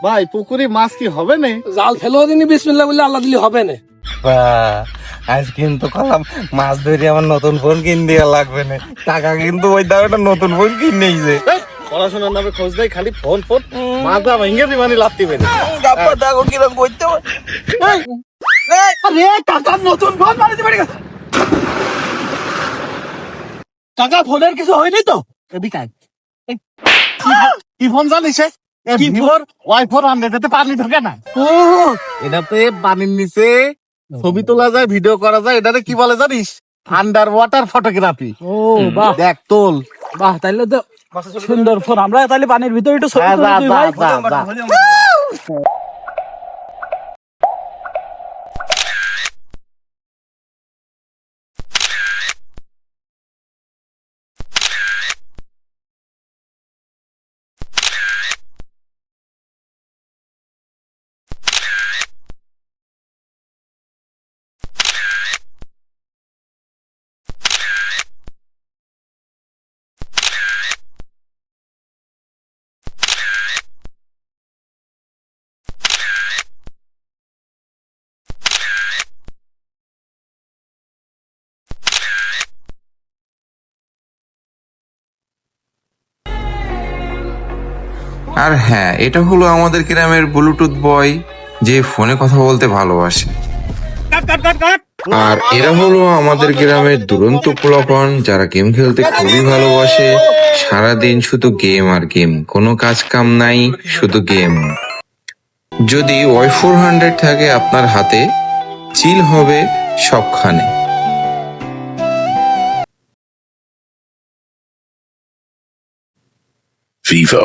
ভাই পুকুরে মাছ কি হবে না? জাল ফেলো দিনই বিসমিল্লাহ বললে আল্লাহ দিলে হবে না। আজ কিন্তু কলাম মাছ ধরে আমার নতুন ফোন কিন দেওয়া লাগবে না, টাকা কিন্তু ওই দাও একটা নতুন ফোন কিনেই যে পড়াশোনার নামে খোঁজ দেয় খালি ফোন ফোন, মাছ দাম ইংরেজি মানে লাত্তি বেনে। দেখো কিরকম করতে টাকার নতুন ফোন মারি দিবে। টাকা ফোনের কিছু হয়নি তো? কি ফোন জানিস? ওয়াই4 100 পানি ঢোকে না। এটাতে পানির নিচে ছবি তোলা যায়, ভিডিও করা যায়। এটাতে কি বলে জানিস? Under water photography. ও বাহ, দেখ তোল। বাহ, তাইলে তো সুন্দর ফোন। আমরা তাহলে পানির ভিতরে একটু ছবি তুলি দুই ভাই। আর হ্যাঁ, এটা হলো আমাদের গ্রামের ব্লুটুথ বয়, যে ফোনে কথা বলতে ভালোবাসে। আর এরা হলো আমাদের গ্রামের দুরন্ত পোলাপান, যারা গেম খেলতে খুবই ভালোবাসে। সারাদিন শুধু গেম আর গেম, কোনো কাজ কাম নাই, শুধু গেম। যদি Y400 থাকে আপনার হাতে, চিল হবে সবখানে। Vivo.